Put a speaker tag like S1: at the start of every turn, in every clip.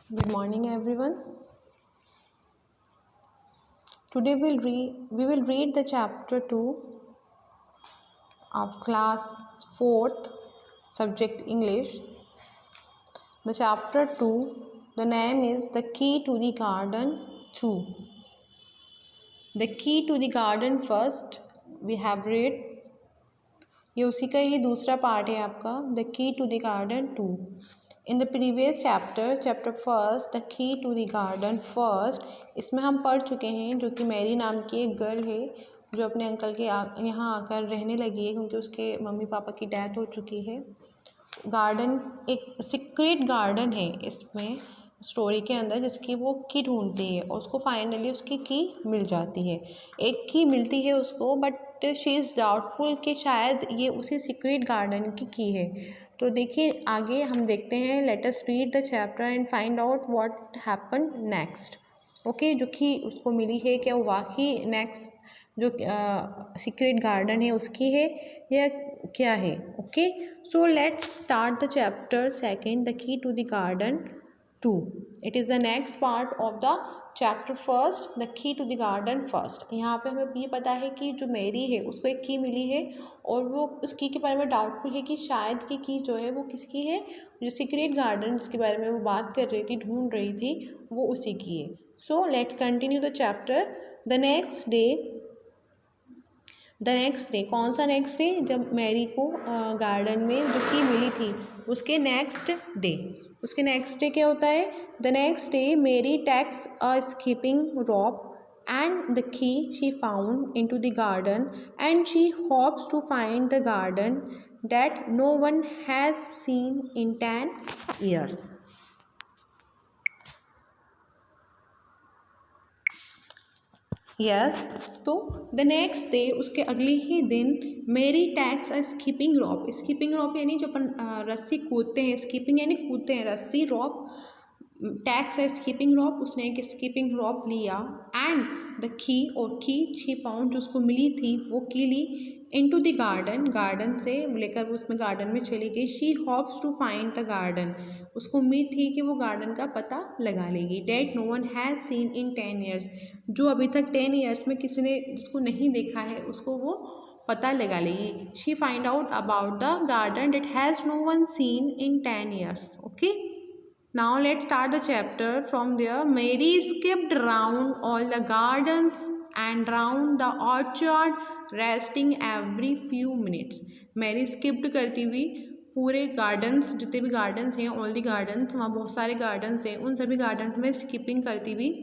S1: Good morning, everyone. Today we will read the chapter 2 of class 4th, subject English. The chapter 2, the name is The Key to the Garden 2. The Key to the Garden first we have read. ये उसी का ही दूसरा part है आपका, the key to the garden 2. In the previous chapter first, the key to the garden first, इसमें हम पढ़ चुके हैं जो कि मैरी नाम की एक गर्ल है जो अपने अंकल के यहाँ आकर रहने लगी है क्योंकि उसके मम्मी पापा की डेथ हो चुकी है. गार्डन एक सीक्रेट गार्डन है इसमें स्टोरी के अंदर जिसकी वो की ढूंढती है और उसको फाइनली उसकी की मिल जाती है. एक की मिलती है उसको बट शी इज़ डाउटफुल कि शायद ये उसी सीक्रेट गार्डन की है. तो देखिए आगे हम देखते हैं. Let us read the chapter and find out what happen next. Okay, जो कि उसको मिली है क्या वो वाकई नेक्स्ट जो सीक्रेट गार्डन है उसकी है या क्या है. Okay, so let's start the chapter second, the key to the garden 2. It is the next part of the chapter first, the key to the garden first. यहाँ पे हमें ये पता है कि जो मेरी है उसको एक की मिली है और वो उस की के बारे में डाउटफुल है कि शायद की जो है वो किसकी है. जो सीक्रेट गार्डन जिसके बारे में वो बात कर रही थी, ढूंढ रही थी, वो उसी की है. So let's continue the chapter. The next day कौन सा नेक्स्ट डे? जब मैरी को गार्डन में जो की मिली थी उसके नेक्स्ट डे क्या होता है? The next day Mary takes a skipping rope and the key she found into the garden, and she hopes to find the garden that no one has seen in 10 years. Yes, तो the next day उसके अगले ही दिन मेरी tax अ skipping रॉप यानी जो अपन रस्सी कूदते हैं, स्कीपिंग यानी कूदते हैं, रस्सी, रॉप टैक्स है स्कीपिंग रॉप, उसने एक स्कीपिंग रॉप लिया. And the key she found जो उसको मिली थी वो की ली इनटू द गार्डन से लेकर वो उसमें गार्डन में चली गई. She hopes to find the garden, उसको उम्मीद थी कि वो गार्डन का पता लगा लेगी. That no one has seen in 10 years, जो अभी तक 10 ईयर्स में किसी ने जिसको नहीं देखा है उसको वो पता लगा लेगी. She find out about the garden that has no one seen in 10 years. Okay, now let's start the chapter from there. Mary skipped round all the gardens and round the orchard, resting every few minutes. Mary skipped करती हुई पूरे gardens, जितने भी gardens हैं, all the gardens, वहाँ बहुत सारे gardens हैं, उन सभी गार्डन्स में स्किपिंग करती हुई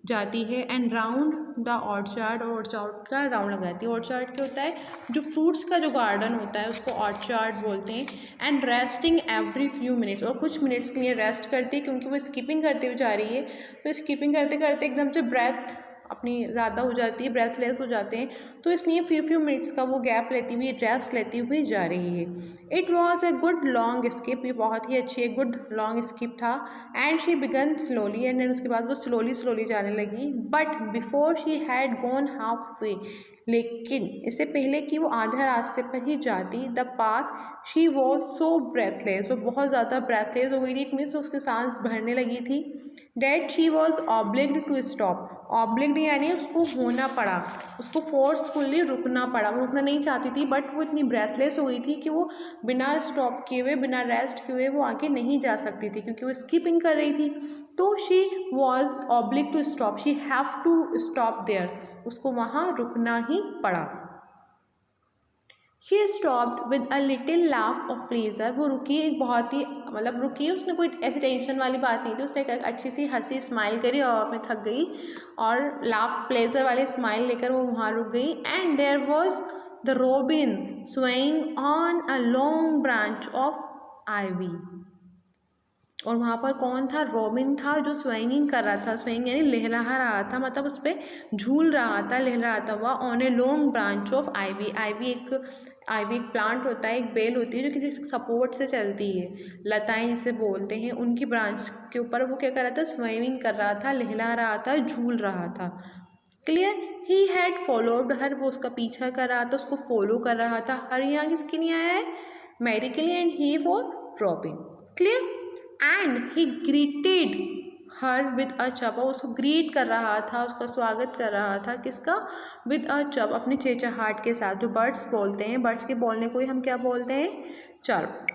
S1: जाती है. एंड राउंड द ऑर्चार्ड, और ऑर्चार्ड का राउंड लगाती है. ऑर्चार्ड क्या होता है? जो फ्रूट्स का जो गार्डन होता है उसको ऑर्चार्ड बोलते हैं. And resting every few minutes, और कुछ मिनट्स के लिए रेस्ट करती है क्योंकि वो स्किपिंग करते हुए जा रही है. तो स्किपिंग करते करते एकदम से ब्रेथ अपनी ज़्यादा हो जाती है, ब्रेथलेस हो जाते हैं, तो इसलिए फ्यू मिनट्स का वो गैप लेती हुई, रेस्ट लेती हुई जा रही है. It was a good long skip, ये बहुत ही अच्छी एक गुड लॉन्ग स्किप था. And she began slowly, and उसके बाद वो स्लोली जाने लगी. But before she had gone half way, लेकिन इससे पहले कि वो आधा रास्ते पर ही जाती, the path she was so breathless, वो बहुत ज़्यादा ब्रेथलेस हो गई थी. इट मीन्स उसकी सांस भरने लगी थी. That she was obliged to stop, obliged यानी उसको होना पड़ा, उसको फोर्सफुली रुकना पड़ा. वो रुकना नहीं चाहती थी बट वो इतनी ब्रेथलेस हो गई थी कि वो बिना स्टॉप किए हुए, बिना रेस्ट किए हुए वो आगे नहीं जा सकती थी क्योंकि वो स्किपिंग कर रही थी. तो she was obliged to stop, she have to stop there, उसको वहाँ रुकना ही पड़ा. She stopped with a little laugh of pleasure, वो रुकी एक बहुत ही मतलब रुकी, उसने कोई ऐसी टेंशन वाली बात नहीं थी, उसने एक अच्छी सी हंसी स्माइल करी और मैं थक गई और लाफ प्लेजर वाली स्माइल लेकर वो वहाँ रुक गई. And there was the robin swaying on a long branch of ivy, और वहाँ पर कौन था? रॉबिन था जो स्विंगिंग कर रहा था. स्विंग यानी लहरा रहा था, मतलब उस पर झूल रहा था, लहराता हुआ. On a long branch of ivy, ivy एक प्लांट होता है, एक बेल होती है जो किसी सपोर्ट से चलती है, लताएं जिसे बोलते हैं, उनकी ब्रांच के ऊपर वो क्या कर रहा था? स्विमिंग कर रहा था, लहरा रहा था, झूल रहा था. क्लियर? ही हैड फॉलोड हर, वो उसका पीछा कर रहा था, उसको फॉलो कर रहा था. हर यहाँ किसके लिए आया है? मैरी के लिए. And he for robin. Clear? And he greeted her with a चप, उसको ग्रीट कर रहा था, उसका स्वागत कर रहा था, किसका? विद अ चप, अपनी चेचहाट के साथ। जो बर्ड्स बोलते हैं, बर्ड्स के बोलने को ही हम क्या बोलते हैं? चर्प।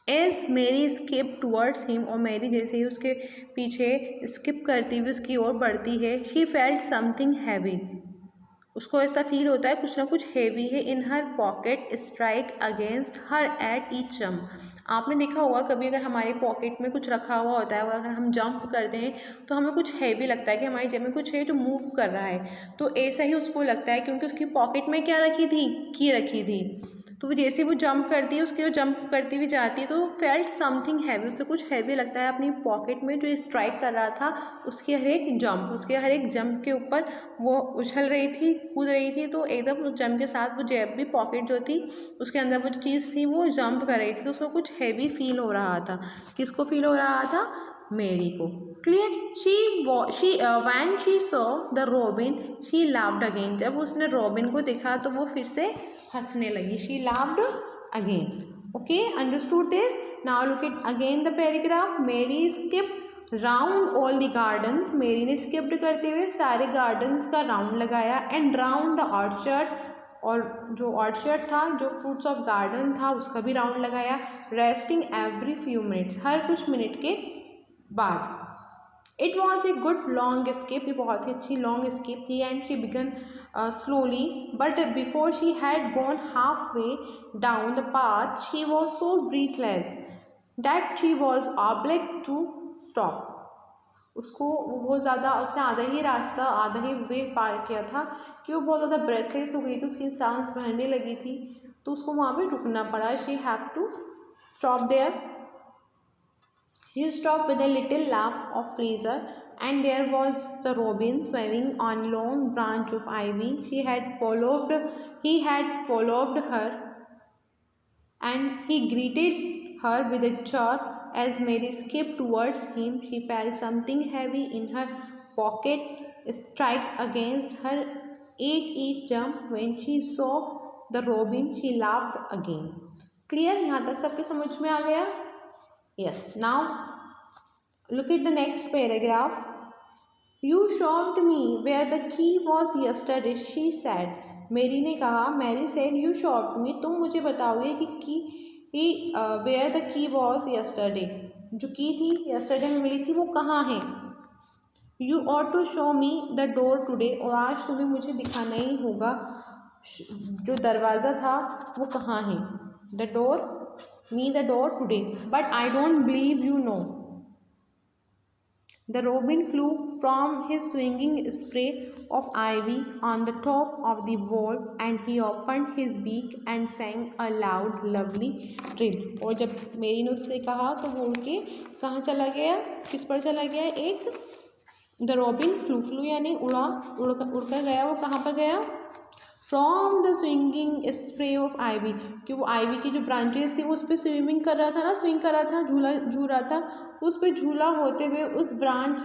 S1: एज मेरी स्किप टूवर्ड्स हिम, और मेरी जैसे ही उसके पीछे स्किप करती हुई उसकी ओर बढ़ती है, शी फेल्ट समथिंग हैवी, उसको ऐसा फील होता है कुछ ना कुछ हैवी है। In her pocket strike against her at each jump, आपने देखा होगा कभी अगर हमारी पॉकेट में कुछ रखा हुआ होता है और अगर हम जंप करते हैं तो हमें कुछ हैवी लगता है कि हमारी जेब में कुछ है जो मूव कर रहा है, तो ऐसा ही उसको लगता है क्योंकि उसकी पॉकेट में क्या रखी थी? की रखी थी। तो वो जैसे वो जंप करती है, उसके वो जंप करती हुई जाती है, तो फेल्ट समथिंग हैवी, उससे कुछ हैवी लगता है अपनी पॉकेट में जो स्ट्राइक कर रहा था उसके हर एक जंप, उसके हर एक जंप के ऊपर वो उछल रही थी, कूद रही थी, तो एकदम उस जंप के साथ वो जेब भी, पॉकेट जो थी उसके अंदर वो जो चीज़ थी वो जंप कर रही थी, तो उसको कुछ हैवी फील हो रहा था। किसको फील हो रहा था? मेरी को। Clear? When she saw the robin she laughed again, जब उसने रॉबिन को देखा तो वो फिर से हंसने लगी। She laughed again. Okay, understood this? Now look it again the paragraph. Mary skip round all the gardens, Mary ने स्किप्ड करते हुए सारे गार्डन्स का राउंड लगाया। एंड राउंड द ऑर्चर्ड, और जो ऑर्चर्ड था, जो फ्रूट्स ऑफ गार्डन था, उसका भी राउंड लगाया। रेस्टिंग एवरी फ्यू मिनट्स, हर कुछ मिनट के बाद। It was a good long skip, ये बहुत ही अच्छी लॉन्ग स्केप थी। And she began slowly, but before she had gone half way down the path she was so breathless that she was obliged to stop. उसको वो बहुत ज़्यादा, उसने आधा ही रास्ता, आधा ही वे पार किया था कि वो बहुत ज़्यादा ब्रेथलेस हो गई थी, उसकी सांस बहने लगी थी, तो उसको वहाँ पे रुकना पड़ा। She have to stop there. He stopped with a little laugh of pleasure, and there was the robin swimming on long branch of ivy. He had followed her, and he greeted her with a chirp. As Mary skipped towards him, she felt something heavy in her pocket strike against her at each jump. When she saw the robin, she laughed again. Clear? यहाँ तक सबके समझ में आ गया? Yes. Now look at the next paragraph. You showed me where the key was yesterday, she said. मेरी ने कहा, Mary said, you showed me, तुम मुझे बताओगे कि where the key was yesterday, जो की थी yesterday में मिली थी वो कहाँ है? You ought to show me the door today, और आज तुम्हें मुझे दिखाना ही होगा जो दरवाज़ा था वो कहाँ है। The door, me the door today, but I don't believe you know. The robin flew from his swinging spray of ivy on the top of the wall, and he opened his beak and sang a loud, lovely trill. और जब मेरी ने उससे कहा तो वो उड़ के कहाँ चला गया? किस पर चला गया? एक द रॉबिन फ्लू यानी उड़कर गया। वो कहाँ पर गया? From the swinging spray of ivy, कि वो आईवी की जो ब्रांचेस थी वो उस पर स्विमिंग कर रहा था ना, स्विंग कर रहा था, झूला झूल रहा था, तो उस पर झूला होते हुए उस ब्रांच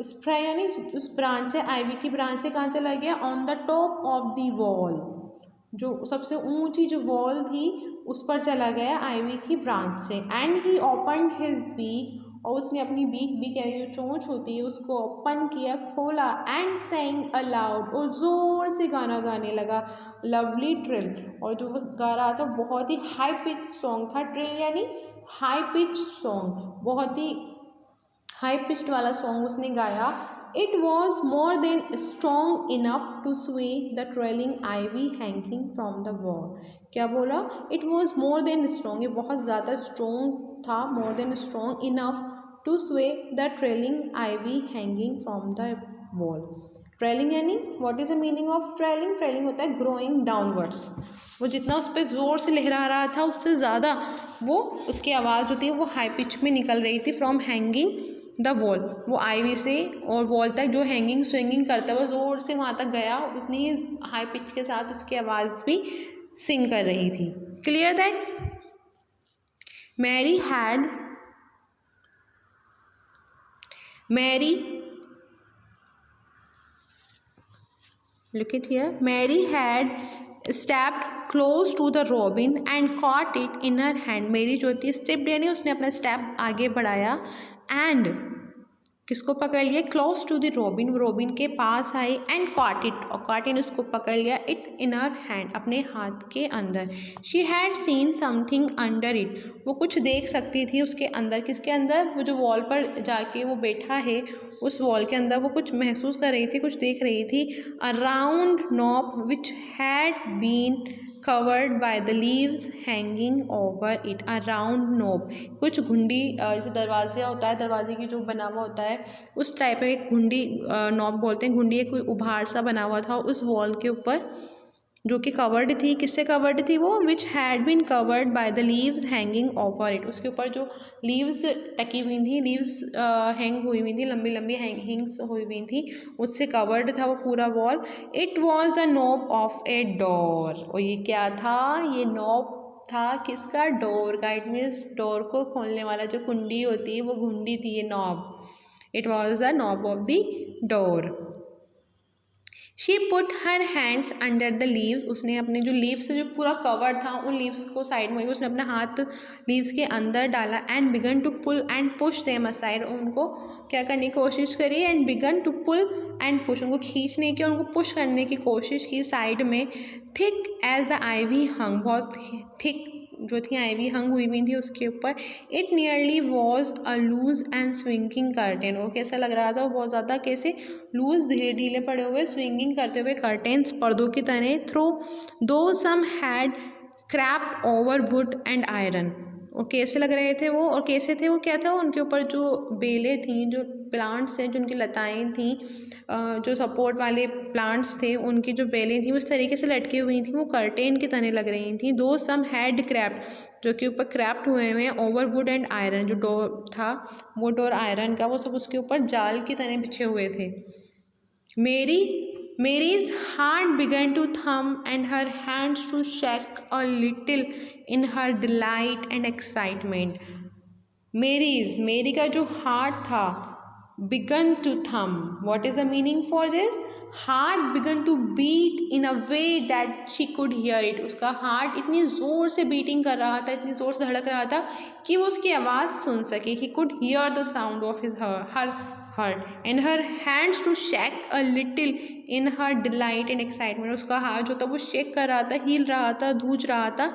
S1: स्प्रे यानी उस ब्रांच से, आईवी की ब्रांच से कहाँ चला गया? On the top of the wall, जो सबसे ऊंची जो वॉल थी उस पर चला गया आईवी की ब्रांच से। And he open his beak, और उसने अपनी बीक यानी जो चोंच होती है उसको ओपन किया, खोला। एंड सेंग अलाउड, और ज़ोर से गाना गाने लगा। लवली ट्रिल, और जो वो गा रहा था बहुत ही हाई पिच सॉन्ग था। ट्रिल यानी हाई पिच सॉन्ग, बहुत ही हाई पिच्ड वाला सॉन्ग उसने गाया। It was more than strong enough to sway the trailing ivy hanging from the wall. क्या बोला? It was more than strong, ये बहुत ज़्यादा स्ट्रॉन्ग था। More than strong enough to sway the trailing ivy hanging from the wall. Trailing यानी what is the meaning of trailing? Trailing होता है growing downwards. वो जितना उस पर ज़ोर से लहरा रहा था उससे ज़्यादा वो उसकी आवाज़ होती है वो हाई पिच में निकल रही थी। फ्रॉम हैंगिंग द वॉल, वो आईवी से और वॉल तक जो हैंगिंग स्विंगिंग करता हुआ ज़ोर से वहाँ तक गया, उतनी हाई पिच के साथ उसकी आवाज़ भी सिंग कर रही थी। Clear that? Mary look at here. Mary had stepped close to the robin and caught it in her hand. मेरी जो थी स्टेप यानी उसने अपना स्टेप आगे बढ़ाया एंड किसको पकड़ लिया, close to the robin, robin के पास आई एंड कॉट इट, और कॉट ने उसको पकड़ लिया, इट इन हर हैंड, अपने हाथ के अंदर। She had seen something under it, वो कुछ देख सकती थी उसके अंदर, किसके अंदर, वो जो वॉल पर जाके वो बैठा है उस वॉल के अंदर वो कुछ महसूस कर रही थी, कुछ देख रही थी। A round knob which had been covered by the leaves hanging over it, a round knob, कुछ घुंडी, जैसे दरवाज़ा होता है, दरवाजे की जो बना हुआ होता है उस टाइप में एक घुंडी, नॉब बोलते हैं, घुंडी कोई उभार सा बना हुआ था उस वॉल के ऊपर, जो कि कवर्ड थी, किससे कवर्ड थी वो, which had been covered by the leaves hanging over it, उसके ऊपर जो लीव्स टकी हुई थी, लीव्स हैंग हुई हुई थी, लंबी लंबी हैंगिंग्स हुई हुई थी, उससे कवर्ड था वो पूरा wall. It was the knob of a door, और ये क्या था, ये नॉब था किसका, डोर का, इट मीन्स डोर को खोलने वाला जो कुंडी होती है वो घुंडी थी ये knob, it was the knob of the door. She put her hands under the leaves, उसने अपने जो लीव्स से जो पूरा कवर था उन लीव्स को साइड में, उसने अपना हाथ लीव्स के अंदर डाला, and began to pull and push them aside, उनको क्या करने की कोशिश करी, and began to pull and push, उनको खींचने की और उनको पुश करने की कोशिश की साइड में। थिक एज द आईवी हंग, बहुत थिक जो थी आईवी हंग हुई हुई थी उसके ऊपर। It nearly was a loose and swinging curtain, वो कैसा लग रहा था, वो बहुत ज़्यादा कैसे लूज, ढीले ढीले पड़े हुए, स्विंगिंग करते हुए कर्टेन्स, पर्दों की तरह। Through though some had crept over wood and iron, और कैसे लग रहे थे वो, और कैसे थे वो, क्या था, उनके ऊपर जो बेलें थी, जो प्लांट्स थे, जो उनकी लताएँ थीं, जो सपोर्ट वाले प्लांट्स थे उनकी जो बेलें थी उस तरीके से लटकी हुई थी, वो कर्टेन की तरह लग रही थी। दो सम हैड क्रैप्ड, जो कि ऊपर क्रैप्ड हुए हुए हैं, ओवर वुड एंड आयरन, जो डोर था वुड और आयरन का, वो सब उसके ऊपर जाल की तरह बिछे हुए थे। Mary's heart began to thump and her hands to shake a little in her delight and excitement. मेरी का जो हार्ट था, began to thump. What is the meaning for this? Heart began to beat in a way that she could hear it. उसका heart इतनी ज़ोर से beating कर रहा था, इतनी ज़ोर से धड़क रहा था कि वो उसकी आवाज़ सुन सके. He could hear the sound of her heart and her hands to shake a little in her delight and excitement. उसका हाथ जो था वो शेक कर रहा था, हिल रहा था, धूज रहा था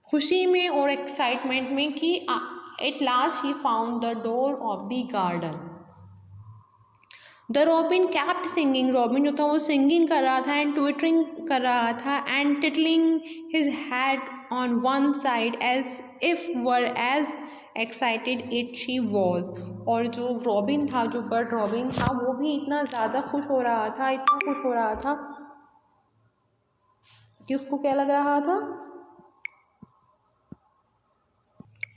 S1: खुशी में और एक्साइटमेंट में कि at last she found the door of the garden. The robin kept singing, robin जो था वो सिंगिंग कर रहा था एंड ट्विटरिंग कर रहा था and tilting his head on one side as if were as excited it she was, और जो रॉबिन था, जो बर्ड रॉबिन था, वो भी इतना ज़्यादा खुश हो रहा था, इतना खुश हो रहा था कि उसको क्या लग रहा था,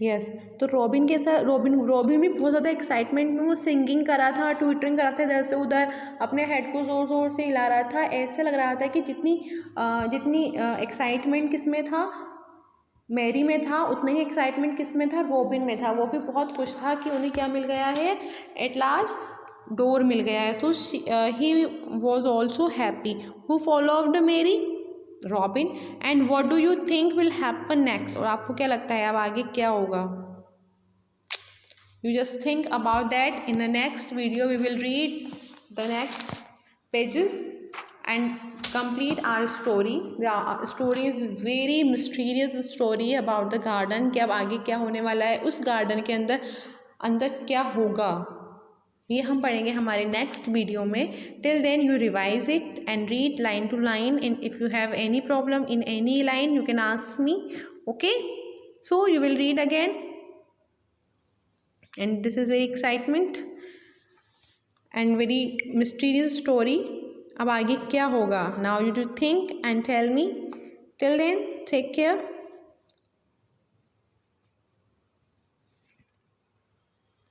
S1: यस तो रॉबिन के साथ रॉबिन भी बहुत ज़्यादा एक्साइटमेंट में वो सिंगिंग कर रहा था, ट्विटरिंग कर रहा था, इधर से उधर अपने हेड को ज़ोर ज़ोर से हिला रहा था। ऐसे लग रहा था कि जितनी एक्साइटमेंट किस में था, मैरी में था, उतना ही एक्साइटमेंट किस में था, रॉबिन में था। वो भी बहुत खुश था कि उन्हें क्या मिल गया है, एट लास्ट डोर मिल गया है। तो he was also happy. Who followed Mary, Robin. And what do you think will happen next, और आपको क्या लगता है अब आगे क्या होगा, you just think about that. In the next video we will read the next pages and complete our story. The story is very mysterious story about the garden, कि अब आगे क्या होने वाला है उस गार्डन के अंदर क्या होगा, ये हम पढ़ेंगे हमारे नेक्स्ट वीडियो में। Till then you revise it and read line to line, and if you have any problem in any line you can ask me, okay. So you will read again and this is very excitement and very mysterious story. अब आगे क्या होगा, now you do think and tell me. Till then take care.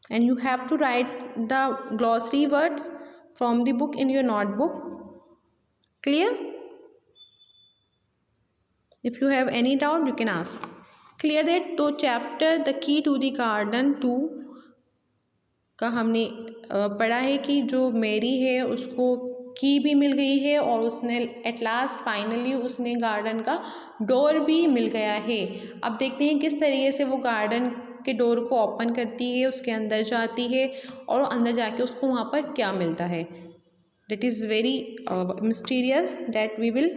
S1: And you have to write the glossary words from the book in your notebook. Clear? If you have any doubt you can ask. Clear that? तो chapter The Key to the Garden 2 का हमने पढ़ा है कि जो Mary है उसको की भी मिल गई है और उसने एट लास्ट फाइनली उसने गार्डन का डोर भी मिल गया है। अब देखते हैं किस तरीके से वो गार्डन के डोर को ओपन करती है, उसके अंदर जाती है और अंदर जाके उसको वहाँ पर क्या मिलता है, that is very mysterious that we will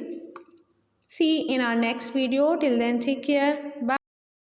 S1: see in our next video. Till then, take care. Bye.